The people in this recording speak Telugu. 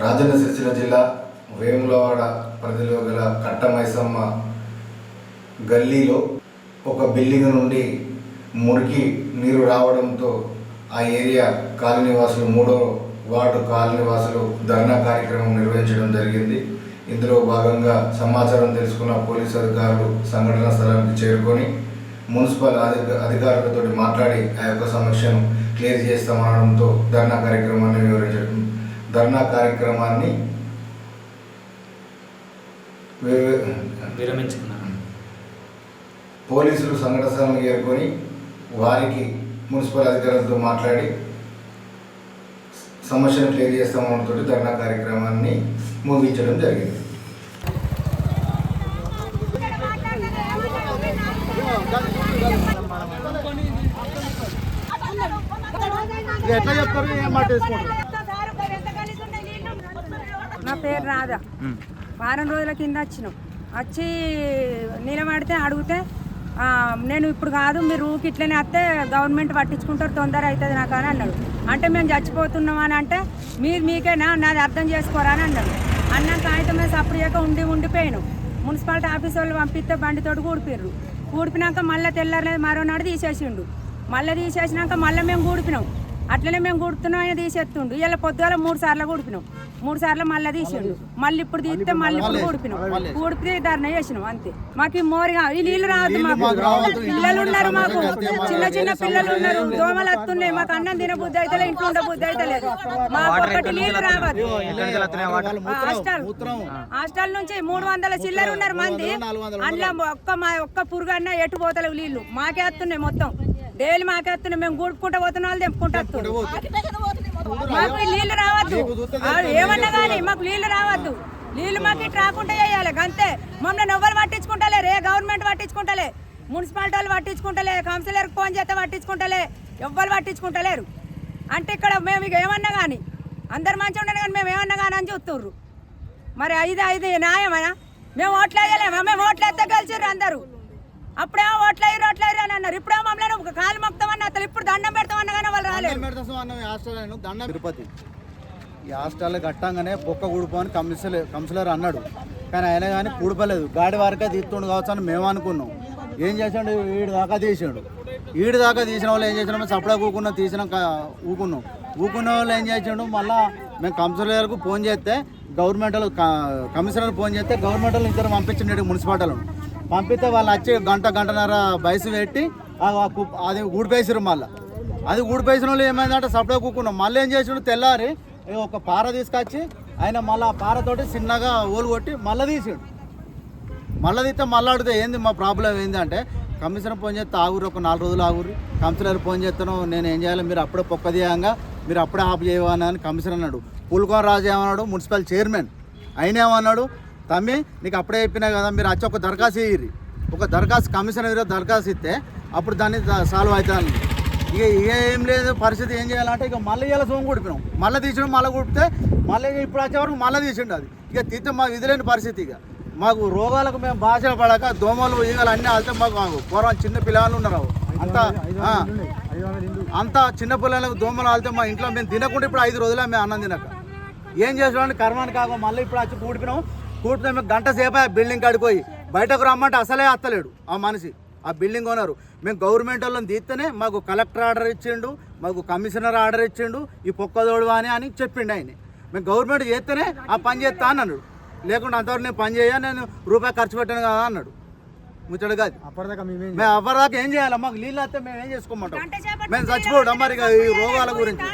రాజన్న సిరిసిల్ల జిల్లా వేములవాడ పరిధిలో గల కట్టమైసమ్మ గల్లీలో ఒక బిల్డింగ్ నుండి మురికి నీరు రావడంతో ఆ ఏరియా కాలనీవాసులు 3వ వార్డు కాలనీవాసులు ధర్నా కార్యక్రమం నిర్వహించడం జరిగింది. ఇందులో భాగంగా సమాచారం తెలుసుకున్న పోలీసు అధికారులు సంఘటనా స్థలానికి చేరుకొని మున్సిపల్ అధికారులతో మాట్లాడి ఆ యొక్క సమస్యను క్లియర్ చేస్తామనడంతో ధర్నా కార్యక్రమాన్ని విరమించుకున్నారు. పోలీసులు సంఘటన స్థలానికి చేరుకొని వారికి మున్సిపల్ అధికారులతో మాట్లాడి సమస్యను క్లియర్ చేస్తామనడంతో ధర్నా కార్యక్రమాన్ని ముగించడం జరిగింది. నా పేరు రాధా. వారం రోజుల కింద వచ్చి నిలబడితే అడిగితే నేను ఇప్పుడు కాదు, మీరు ఊకి ఇట్లనే వస్తే గవర్నమెంట్ పట్టించుకుంటారు, తొందర అవుతుంది నాకు అని అన్నాడు. అంటే మేము చచ్చిపోతున్నాం అని అంటే మీకేనా నాది అర్థం చేసుకోరా అని అన్నాడు. అన్నాక అయితే మేము సపరేట్గా ఉండిపోయాను. మున్సిపాలిటీ ఆఫీస్ వాళ్ళు పంపిస్తే బండితోటి కూడిపోయారు. కూడిపినాక మళ్ళీ తెల్లారలేదు మరోనాడు తీసేసిండు. మళ్ళీ తీసేసినాక మళ్ళీ మేము కూడిపినాం. అట్లనే మేము కూడుతున్నాం, ఆయన తీసేస్తుండు. ఇలా పొద్దుగాల 3 సార్లు కూడిపినాం. 3 సార్లు మళ్ళీ తీసిండు. మళ్ళీ ఇప్పుడు తీస్తే మళ్ళీ ఇప్పుడు కూడిపినాం. కూడిపి ధర్నా చేసినాం. అంతే. మాకు మోరిగా ఈ నీళ్ళు రావద్దు. మాకు పిల్లలు ఉన్నారు, మాకు చిన్న పిల్లలు ఉన్నారు. దోమలు వస్తున్నాయి. మాకు అన్నం తిన బుద్ధి అయితే ఇంట్లో ఉండే బుద్ధి అయితే లేదు. మాకు ఒకటి నీళ్లు రావద్దు. హాస్టల్ నుంచి 300 చిల్లర ఉన్నారు మంది. అందులో ఒక్క పురుగు అన్న ఎటు పోతలేవు నీళ్లు. మాకే వస్తున్నాయి మొత్తం. డైలీ మాకే వస్తున్నాయి. మేము గూడుకుంటూ పోతున్న వాళ్ళు తెంపుకుంటూ మాకు నీళ్లు రావద్దు. ఏమన్నా కానీ మాకు నీళ్లు రావద్దు. నీళ్లు మాకు ఇటు రాకుండా చేయాలి అంతే. మమ్మల్ని ఎవ్వరు పట్టించుకుంటలే. గవర్నమెంట్ పట్టించుకుంటలే, మున్సిపాలిటీ వాళ్ళు పట్టించుకుంటలే, కౌన్సిలర్కి ఫోన్ చేస్తే పట్టించుకుంటలే, ఎవ్వరు పట్టించుకుంటలేరు. అంటే ఇక్కడ మేము ఇక ఏమన్నా కానీ అందరు మంచిగా ఉండదు కానీ మేము ఏమన్నా కానీ అని చూస్తుర్రు. మరి ఇది న్యాయమా? మేము ఓట్లు వేయలేమా? మేము ఓట్లు వేస్తే గెలిచిర్రు అందరూ. అప్పుడేమో ఓట్లయ్యారు అని అన్నారు. ఇప్పుడేమో మమ్మల్ని ఒక కాలు మొక్తామని అతను ఇప్పుడు దండం పెడతామన్నా కానీ వాళ్ళు రాలేదు. తిరుపతి ఈ హాస్టల్ కట్టంగానే పొక్క కూడిపోని కౌన్సిలర్ అన్నాడు. కానీ ఆయన కానీ కూడిపోలేదు. గాడి వరకే తీస్తుండు కావచ్చు అని మేము అనుకున్నాం. ఏం చేసాడు? ఈడు దాకా తీసిన వాళ్ళు ఏం చేసినాము, సప్లై ఊకున్నాం, ఊకున్న వాళ్ళు ఏం చేసాడు? మళ్ళీ మేము కౌన్సిలర్కు ఫోన్ చేస్తే గవర్నమెంట్ వాళ్ళు కమిషనర్ ఫోన్ చేస్తే గవర్నమెంట్ వాళ్ళు ఇద్దరు పంపించిండు మున్సిపాలిటీలో. పంపిస్తే వాళ్ళు వచ్చి గంటన్నర వయసు పెట్టి అది ఊడిపేసారు. మళ్ళీ అది ఊడిపేసిన వాళ్ళు ఏమైందంటే సప్లై కూకున్నాం. మళ్ళీ ఏం చేసాడు? తెల్లారి ఒక పార తీసుకొచ్చి ఆయన మళ్ళీ ఆ పారతోటి చిన్నగా ఓలు కొట్టి మళ్ళీ తీసాడు. మళ్ళీ తీస్తే మళ్ళీ అడిగితే ఏంది మా ప్రాబ్లం ఏంది అంటే, కమిషనర్ ఫోన్ చేస్తే ఆగురు, ఒక 4 రోజులు ఆగురు. కమిషనర్ ఫోన్ చేస్తాను, నేను ఏం చేయాలి, మీరు అప్పుడే పొక్క తీయంగా మీరు అప్పుడే ఆఫ్ చేయవని అని కమిషనర్ అన్నాడు. పుల్కోన్ రాజు ఏమన్నాడు? మున్సిపల్ చైర్మన్ ఆయన ఏమన్నాడు? తమ్మి నీకు అప్పుడే చెప్పినా కదా, మీరు వచ్చి ఒక దరఖాస్తు ఇయ్యి, ఒక దరఖాస్తు కమిషనర్ దరఖాస్తు ఇస్తే అప్పుడు దాన్ని సాల్వ్ అవుతుంది. ఇక ఏం లేదు పరిస్థితి. ఏం చేయాలంటే ఇక మళ్ళీ ఇలా సోము కూడిపినాం. మళ్ళీ తీసినాం. మళ్ళీ కూడిపితే మళ్ళీ ఇప్పుడు వచ్చే వరకు మళ్ళీ తీసిండు. అది ఇక తీస్తే మాకు విధులేని పరిస్థితి. ఇక మాకు రోగాలకు మేము భాష పడక దోమలు ఈగలు అన్నీ వెళ్తే మాకు పూర్వం చిన్న పిల్లలు ఉన్నారు. అంతా చిన్న పిల్లలకు దోమలు వెళ్తే మా ఇంట్లో మేము తినకుండా ఇప్పుడు 5 రోజులు మేము అన్నం తినక ఏం చేసామంటే కర్మాని కాక మళ్ళీ ఇప్పుడు వచ్చి కూడిపినాం. కూడితే మేము గంట సేపు బిల్డింగ్ కాడిపోయి బయటకు రమ్మంటే అసలే అత్తలేడు ఆ మనిషి, ఆ బిల్డింగ్ ఓనరు. మేము గవర్నమెంట్ వాళ్ళని తీస్తేనే మాకు కలెక్టర్ ఆర్డర్ ఇచ్చిండు, మాకు కమిషనర్ ఆర్డర్ ఇచ్చిండు, ఈ పొక్కదోడు అని చెప్పిండు ఆయన. మేము గవర్నమెంట్ చేస్తేనే ఆ పని చేస్తా అని అన్నాడు. లేకుండా అంతవరకు నేను పని చేయ, నేను రూపాయి ఖర్చు పెట్టాను కదా అన్నాడు. ముచ్చడు కాదు. మేము అప్పటిదాకా ఏం చేయాలి? మాకు నీళ్ళు వస్తే మేము ఏం చేసుకోమంటాం? మేము చచ్చిపోవడం మరి ఈ రోగాల గురించి.